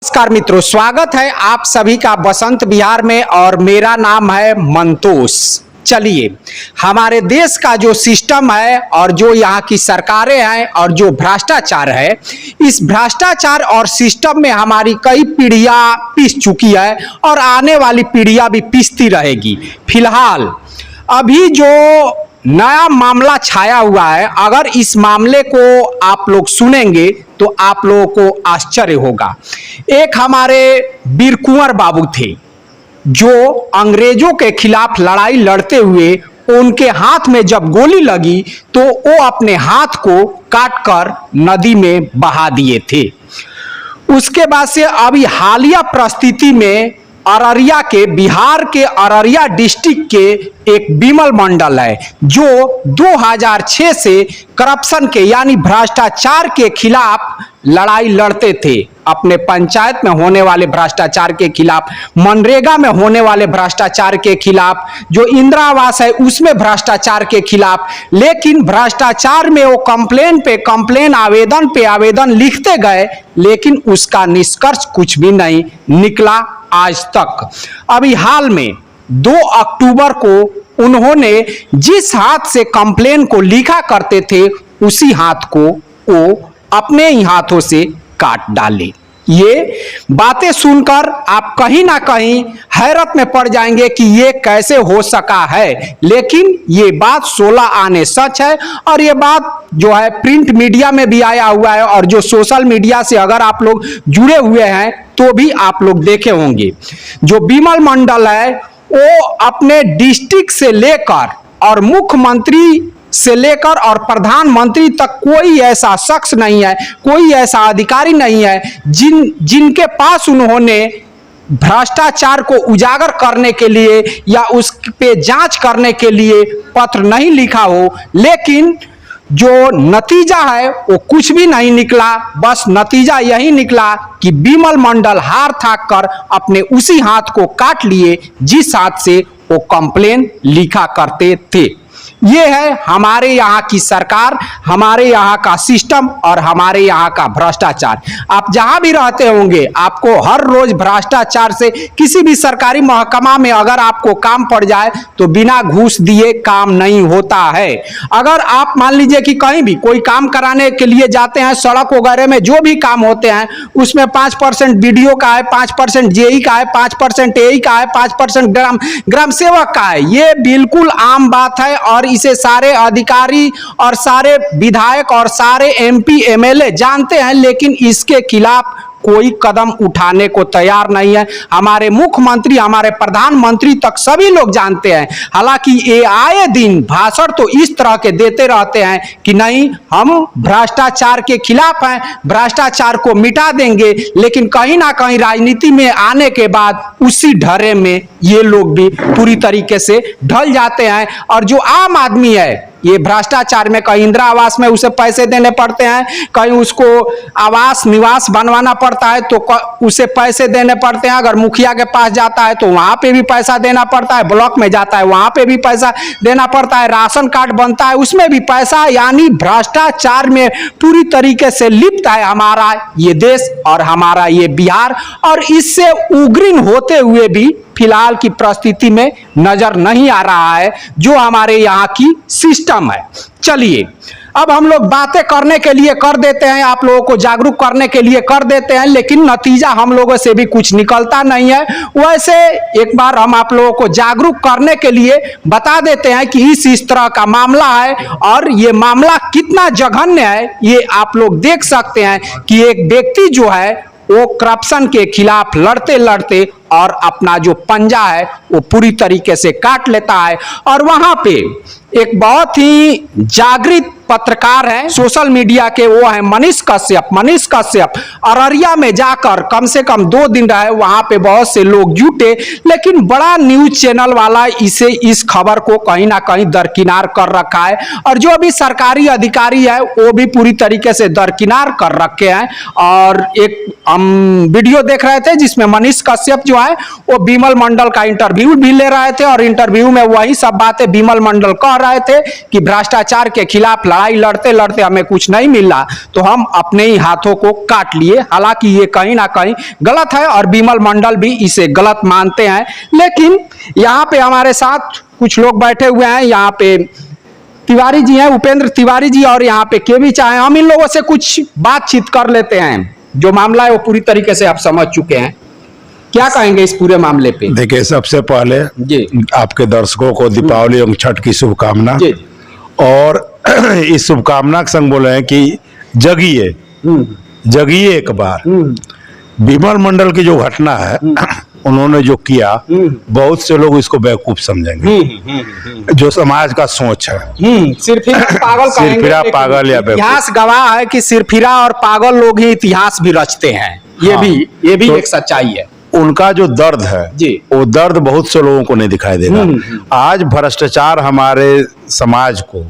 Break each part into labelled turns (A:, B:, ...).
A: नमस्कार मित्रों, स्वागत है आप सभी का बसंत विहार में और मेरा नाम है मंतोष। चलिए, हमारे देश का जो सिस्टम है और जो यहाँ की सरकारें हैं और जो भ्रष्टाचार है, इस भ्रष्टाचार और सिस्टम में हमारी कई पीढ़ियाँ पिस चुकी है और आने वाली पीढ़ियाँ भी पिसती रहेगी। फिलहाल अभी जो नया मामला छाया हुआ है, अगर इस मामले को आप लोग सुनेंगे तो आप लोगों को आश्चर्य होगा। एक हमारे वीर कुंवर बाबू थे जो अंग्रेजों के खिलाफ लड़ाई लड़ते हुए उनके हाथ में जब गोली लगी तो वो अपने हाथ को काटकर नदी में बहा दिए थे। उसके बाद से अभी हालिया परिस्थिति में अररिया के, बिहार के अररिया डिस्ट्रिक्ट के एक बिमल मंडल है जो 2006 से करप्शन के यानी भ्रष्टाचार के खिलाफ लड़ाई लड़ते थे। अपने पंचायत में होने वाले भ्रष्टाचार के खिलाफ, मनरेगा में होने वाले भ्रष्टाचार के खिलाफ, जो इंदिरा आवास है उसमें भ्रष्टाचार के खिलाफ। लेकिन भ्रष्टाचार में वो कंप्लेन आवेदन पे आवेदन लिखते गए, लेकिन उसका निष्कर्ष कुछ भी नहीं निकला आज तक। अभी हाल में 2 अक्टूबर को उन्होंने जिस हाथ से कंप्लेन को लिखा करते थे उसी हाथ को वो अपने ही हाथों से काट डाले। ये बातें सुनकर आप कहीं ना कहीं हैरत में पड़ जाएंगे कि ये कैसे हो सका है, लेकिन ये बात 16 आने सच है और ये बात जो है प्रिंट मीडिया में भी आया हुआ है और जो सोशल मीडिया से अगर आप लोग जुड़े हुए हैं तो भी आप लोग देखे होंगे। जो बिमल मंडल है वो अपने डिस्ट्रिक्ट से लेकर और मुख्यमंत्री से लेकर और प्रधानमंत्री तक कोई ऐसा शख्स नहीं है, कोई ऐसा अधिकारी नहीं है जिनके पास उन्होंने भ्रष्टाचार को उजागर करने के लिए या उस पे जांच करने के लिए पत्र नहीं लिखा हो। लेकिन जो नतीजा है वो कुछ भी नहीं निकला। बस नतीजा यही निकला कि बिमल मंडल हार थाक कर अपने उसी हाथ को काट लिए जिस हाथ से वो कंप्लेन लिखा करते थे। ये है हमारे यहाँ की सरकार, हमारे यहाँ का सिस्टम और हमारे यहाँ का भ्रष्टाचार। आप जहाँ भी रहते होंगे आपको हर रोज भ्रष्टाचार से, किसी भी सरकारी महकमा में अगर आपको काम पड़ जाए तो बिना घूस दिए काम नहीं होता है। अगर आप मान लीजिए कि कहीं भी कोई काम कराने के लिए जाते हैं, सड़क वगैरह में जो भी काम होते हैं उसमें 5% बीडीओ का है, 5% जेई का है, 5% एई का है, 5% ग्राम सेवक का है। ये बिल्कुल आम बात है और इसे सारे अधिकारी और सारे विधायक और सारे एमपी एमएलए जानते हैं, लेकिन इसके खिलाफ कोई कदम उठाने को तैयार नहीं है। हमारे मुख्यमंत्री, हमारे प्रधानमंत्री तक सभी लोग जानते हैं। हालांकि ये आए दिन भाषण तो इस तरह के देते रहते हैं कि नहीं, हम भ्रष्टाचार के खिलाफ हैं, भ्रष्टाचार को मिटा देंगे, लेकिन कहीं ना कहीं राजनीति में आने के बाद उसी ढर्रे में ये लोग भी पूरी तरीके से ढल जाते हैं। और जो आम आदमी है, ये भ्रष्टाचार में कहीं इंदिरा आवास में उसे पैसे देने पड़ते हैं, कहीं उसको आवास निवास बनवाना पड़ता है तो उसे पैसे देने पड़ते हैं। अगर मुखिया के पास जाता है तो वहां पे भी पैसा देना पड़ता है, ब्लॉक में जाता है वहां पे भी पैसा देना पड़ता है, राशन कार्ड बनता है उसमें भी पैसा। यानी भ्रष्टाचार में पूरी तरीके से लिप्त है हमारा ये देश और हमारा ये बिहार, और इससे उग्रीन होते हुए भी फिलहाल की परिस्थिति में नजर नहीं आ रहा है जो हमारे यहाँ की सिस्टम है। चलिए, अब हम लोग बातें करने के लिए कर देते हैं, आप लोगों को जागरूक करने के लिए कर देते हैं, लेकिन नतीजा हम लोगों से भी कुछ निकलता नहीं है। वैसे एक बार हम आप लोगों को जागरूक करने के लिए बता देते हैं कि इस तरह का मामला है और ये मामला कितना जघन्य है। ये आप लोग देख सकते हैं कि एक व्यक्ति जो है वो करप्शन के खिलाफ लड़ते लड़ते और अपना जो पंजा है वो पूरी तरीके से काट लेता है। और वहां पे एक बहुत ही जागृत पत्रकार है सोशल मीडिया के, वो है मनीष कश्यप। अररिया में जाकर कम से कम 2 दिन रहे, वहां पे बहुत से लोग जुटे, लेकिन बड़ा न्यूज चैनल वाला इस खबर को कहीं ना कहीं दरकिनार कर रखा है और जो भी सरकारी अधिकारी है वो भी पूरी तरीके से दरकिनार कर रखे हैं। और एक हम वीडियो देख रहे थे जिसमें मनीष कश्यप जो जो है वो बिमल मंडल का इंटरव्यू भी ले रहे थे और इंटरव्यू में वही सब बातें बिमल मंडल कह रहे थे कि भ्रष्टाचार के खिलाफ लड़ाई लड़ते लड़ते हमें कुछ नहीं मिला तो हम अपने ही हाथों को काट लिए। हालांकि ये कहीं ना कहीं गलत है और बिमल मंडल भी इसे गलत मानते हैं। लेकिन यहाँ पे हमारे साथ कुछ लोग बैठे हुए हैं, यहाँ पे तिवारी जी हैं, उपेंद्र तिवारी जी, और यहाँ पे केवी चाहे। हम इन लोगों से कुछ बातचीत कर लेते हैं। जो मामला है वो पूरी तरीके से आप समझ चुके हैं, क्या कहेंगे इस पूरे मामले पे?
B: देखिए, सबसे पहले जी आपके दर्शकों को दीपावली एवं छठ की शुभकामना, और इस शुभकामना के संग बोले हैं कि जगिए जगिए एक बार। बिमल मंडल की जो घटना है उन्होंने जो किया, बहुत से लोग इसको बेवकूफ समझेंगे, जो समाज का सोच है।
A: सिरफिरा पागल कहेंगे,
B: सिरफिरा पागल या बेवकूफ।
A: इतिहास गवाह है कि सिरफिरा और पागल लोग ही इतिहास भी रचते हैं। ये भी तो एक सच्चाई है।
B: उनका जो दर्द है जी, वो दर्द बहुत से लोगों को नहीं दिखाई देगा। आज भ्रष्टाचार हमारे समाज को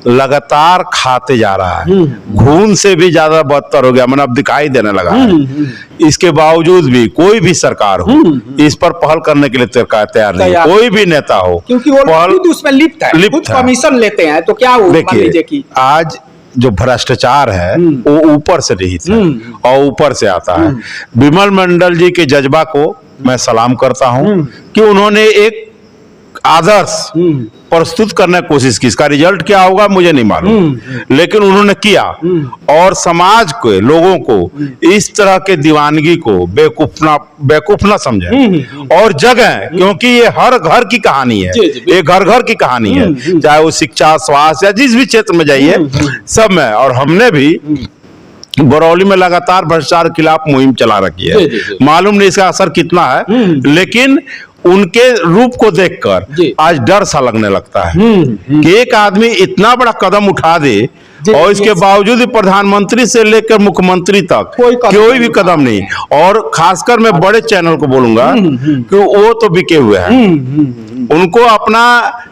B: लगातार खाते जा रहा है, घून से भी ज्यादा बदतर हो गया, मतलब अब दिखाई देने लगा है। इसके बावजूद भी कोई भी सरकार हो इस पर पहल करने के लिए तैयार नहीं, कोई भी नेता हो,
A: क्योंकि वो खुद उसमें लिप्त है, खुद कमीशन लेते हैं। तो क्या हुआ?
B: देखिए, आज जो भ्रष्टाचार है वो ऊपर से निहित है और ऊपर से आता है। बिमल मंडल जी के जज्बा को मैं सलाम करता हूं कि उन्होंने एक आदर्श प्रस्तुत करने की कोशिश की। इसका रिजल्ट क्या होगा मुझे नहीं मालूम, लेकिन उन्होंने किया और समाज के लोगों को इस तरह के दीवानगी को बेवकूफ ना समझे और जगह, क्योंकि ये हर घर की कहानी है, ये घर घर की कहानी है, चाहे वो शिक्षा, स्वास्थ्य या जिस भी क्षेत्र में जाइए सब में। और हमने भी बरौली में लगातार भ्रष्टाचार के खिलाफ मुहिम चला रखी है। मालूम नहीं इसका असर कितना है, लेकिन उनके रूप को देखकर आज डर सा लगने लगता है कि एक आदमी इतना बड़ा कदम उठा दे और इसके बावजूद प्रधानमंत्री से लेकर मुख्यमंत्री तक कोई भी कदम नहीं। और खासकर मैं बड़े चैनल को बोलूंगा कि वो तो बिके हुए हैं, उनको अपना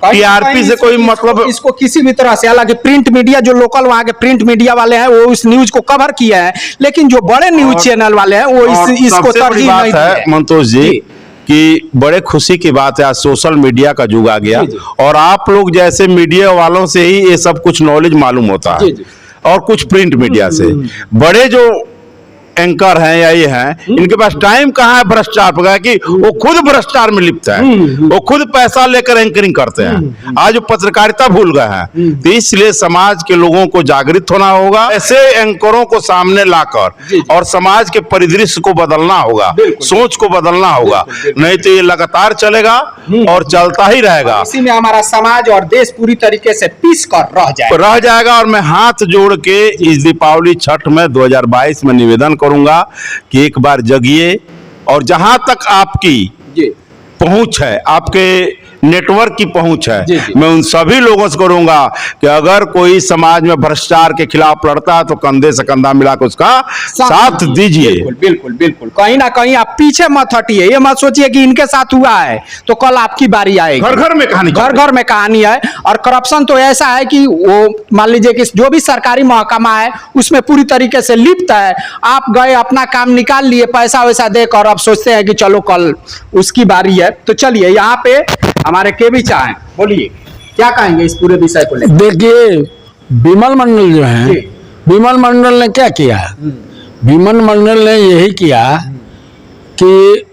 B: टीआरपी से कोई मतलब,
A: इसको किसी भी तरह से, हालांकि प्रिंट मीडिया जो लोकल वहां के प्रिंट मीडिया वाले हैं वो इस न्यूज को कवर किया है, लेकिन जो बड़े न्यूज चैनल वाले हैं वो इसको तरजीह नहीं दिया है।
B: मंतोष जी कि बड़े खुशी की बात है, आज सोशल मीडिया का युग आ गया और आप लोग जैसे मीडिया वालों से ही ये सब कुछ नॉलेज मालूम होता है और कुछ प्रिंट मीडिया से। बड़े जो एंकर हैं या ये हैं, इनके पास टाइम कहाँ है भ्रष्टाचार पर, कि वो खुद भ्रष्टाचार में लिप्त है, वो खुद पैसा लेकर एंकरिंग करते हैं। आज वो पत्रकारिता भूल गए हैं। तो इसलिए समाज के लोगों को जागृत होना होगा, ऐसे एंकरों को सामने लाकर और समाज के परिदृश्य को बदलना होगा, सोच को बदलना होगा, नहीं तो ये लगातार चलेगा और चलता ही रहेगा।
A: इसी में हमारा समाज और देश पूरी तरीके से पीस कर रह
B: जाएगा। और मैं हाथ जोड़ के इस दीपावली छठ में 2022 में निवेदन करूंगा कि एक बार जगिए और जहां तक आपकी पहुंच है, आपके नेटवर्क की पहुंच है, मैं उन सभी लोगों से करूंगा कि अगर कोई समाज में भ्रष्टाचार के खिलाफ लड़ता है तो कंधे से कंधा मिलाकर उसका साथ दीजिए।
A: बिल्कुल बिल्कुल, कहीं ना कहीं आप पीछे मत हटिए। ये मत सोचिए कि इनके साथ हुआ है तो कल आपकी बारी आएगी।
B: घर घर में कहानी,
A: घर घर में कहानी है। और करप्शन तो ऐसा है कि वो मान लीजिए कि जो भी सरकारी महकमा है उसमें पूरी तरीके से लिप्त है। आप गए, अपना काम निकाल लिए, पैसा वैसा देकर, अब सोचते हैं कि चलो कल उसकी बारी है। तो चलिए, यहाँ पे हमारे केवी चाहे, बोलिए क्या कहेंगे इस पूरे विषय को लेकर?
C: देखिए, बिमल मंडल जो है, बिमल मंडल ने क्या किया? बिमल मंडल ने यही किया कि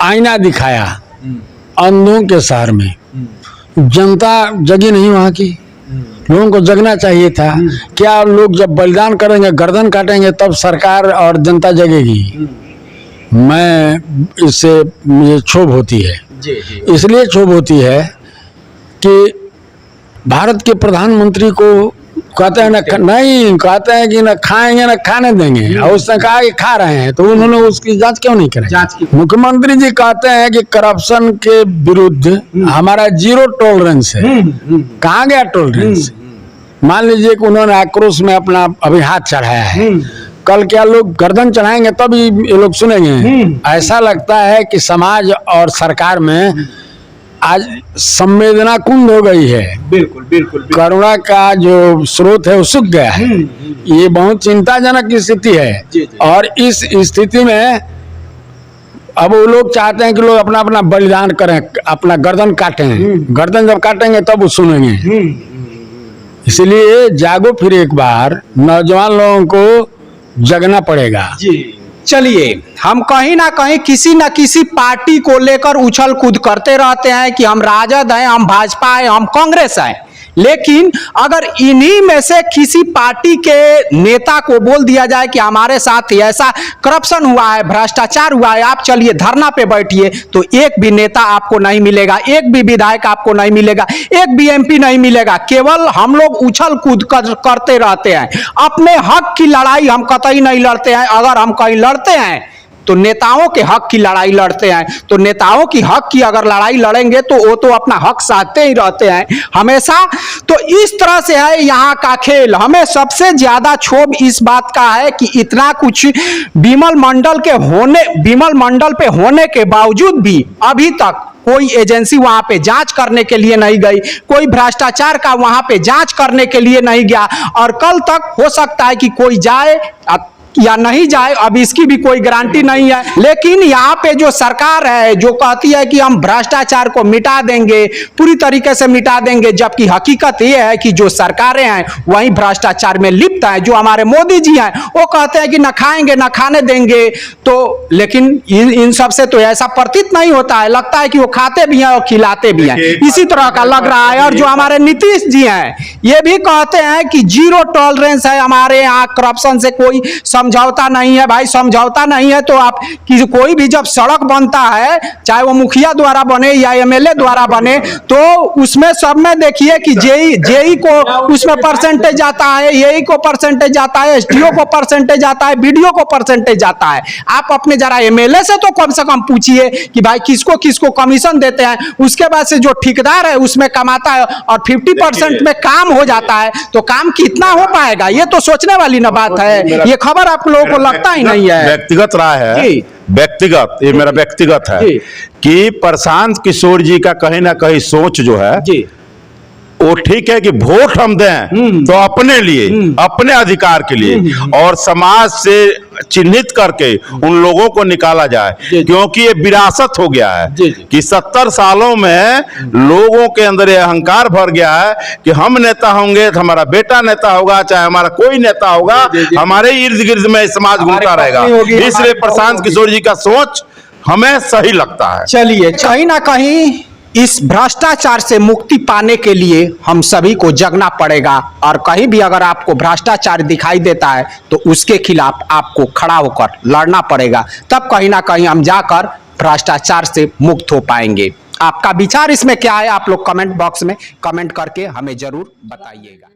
C: आईना दिखाया अंधों के शहर में। जनता जगी नहीं वहाँ की, लोगों को जगना चाहिए था। क्या लोग जब बलिदान करेंगे, गर्दन काटेंगे, तब सरकार और जनता जगेगी? इससे मुझे क्षोभ होती है। इसलिए क्षोभ होती है कि भारत के प्रधानमंत्री को कहते हैं नहीं कहते हैं कि न खाएंगे न खाने देंगे, और उसने कहा कि खा रहे हैं, तो उन्होंने उसकी जांच क्यों नहीं करी? मुख्यमंत्री जी कहते हैं कि करप्शन के विरुद्ध हमारा 0 टॉलरेंस है। कहाँ गया टॉलरेंस? मान लीजिए कि उन्होंने आक्रोश में अपना अभी हाथ चढ़ाया है, कल क्या लोग गर्दन चढ़ाएंगे तब ये लोग सुनेंगे? ऐसा लगता है कि समाज और सरकार में आज संवेदना कुंद हो गई है।
A: बिल्कुल बिल्कुल,
C: करुणा का जो स्रोत है वो सूख गया है। ये बहुत चिंताजनक स्थिति है। और इस स्थिति में अब वो लोग चाहते हैं कि लोग अपना अपना बलिदान करें, अपना गर्दन काटें। गर्दन जब काटेंगे तब वो सुनेंगे। इसलिए जागो फिर एक बार, नौजवान लोगों को जगना पड़ेगा।
A: चलिए, हम कहीं ना कहीं किसी न किसी पार्टी को लेकर उछल कूद करते रहते हैं कि हम राजद हैं, हम भाजपा हैं, हम कांग्रेस हैं। लेकिन अगर इन्हीं में से किसी पार्टी के नेता को बोल दिया जाए कि हमारे साथ ऐसा करप्शन हुआ है, भ्रष्टाचार हुआ है, आप चलिए धरना पे बैठिए, तो एक भी नेता आपको नहीं मिलेगा, एक भी विधायक आपको नहीं मिलेगा, एक भी एमपी नहीं मिलेगा। केवल हम लोग उछल कूद करते रहते हैं। अपने हक की लड़ाई हम कतई नहीं लड़ते हैं। अगर हम कहीं लड़ते हैं तो नेताओं के हक की लड़ाई लड़ते हैं। तो नेताओं की हक की अगर लड़ाई लड़ेंगे तो वो तो अपना हक साधते ही रहते हैं हमेशा। तो इस तरह से है यहाँ का खेल। हमें सबसे ज्यादा क्षोभ इस बात का है कि इतना कुछ विमल मंडल पे होने के बावजूद भी अभी तक कोई एजेंसी वहां पे जांच करने के लिए नहीं गई, कोई भ्रष्टाचार का वहां पे जांच करने के लिए नहीं गया। और कल तक हो सकता है कि कोई जाए या नहीं जाए, अब इसकी भी कोई गारंटी नहीं है। लेकिन यहाँ पे जो सरकार है जो कहती है कि हम भ्रष्टाचार को मिटा देंगे, पूरी तरीके से मिटा देंगे, जबकि हकीकत ये है कि जो सरकारें हैं वही भ्रष्टाचार में लिप्त है। जो हमारे मोदी जी हैं वो कहते हैं कि न खाएंगे न खाने देंगे, तो लेकिन इन सब से तो ऐसा प्रतीत नहीं होता है। लगता है कि वो खाते भी हैं और खिलाते भी हैं, इसी तरह का लग रहा है। और जो हमारे नीतीश जी हैं ये भी कहते हैं कि जीरो टॉलरेंस है हमारे यहाँ, करप्शन से कोई समझौता नहीं है। भाई समझौता नहीं है तो आप कोई भी जब सड़क बनता है, चाहे वो मुखिया द्वारा बने या एमएलए द्वारा बने, तो उसमें सब में देखिए कि जेई को उसमें परसेंटेज आता है, एई को परसेंटेज आता है, एसडीओ को परसेंटेज आता है, बीडीओ को परसेंटेज आता है। आप अपने जरा एमएलए से तो कम से कम पूछिए कि भाई किसको किसको कमीशन देते हैं। उसके बाद से जो ठेकेदार है उसमें कमाता है और 50% में काम हो जाता है, तो काम कितना हो पाएगा? ये तो सोचने वाली ना बात है। ये खबर आप लोगों को लगता ही नहीं है।
B: व्यक्तिगत राय है, व्यक्तिगत, ये मेरा व्यक्तिगत है कि प्रशांत किशोर जी का कहीं ना कहीं सोच जो है वो ठीक है कि वोट हम दें तो अपने लिए, अपने अधिकार के लिए, और समाज से चिन्हित करके उन लोगों को निकाला जाए। क्योंकि ये विरासत हो गया है कि 70 सालों में लोगों के अंदर ये अहंकार भर गया है कि हम नेता होंगे तो हमारा बेटा नेता होगा, चाहे हमारा कोई नेता होगा, हमारे इर्द गिर्द में समाज घूमता रहेगा। इसलिए प्रशांत किशोर जी का सोच हमें सही लगता है।
A: चलिए, कहीं ना कहीं इस भ्रष्टाचार से मुक्ति पाने के लिए हम सभी को जगना पड़ेगा। और कहीं भी अगर आपको भ्रष्टाचार दिखाई देता है तो उसके खिलाफ आपको खड़ा होकर लड़ना पड़ेगा, तब कहीं ना कहीं हम जाकर भ्रष्टाचार से मुक्त हो पाएंगे। आपका विचार इसमें क्या है? आप लोग कमेंट बॉक्स में कमेंट करके हमें जरूर बताइएगा।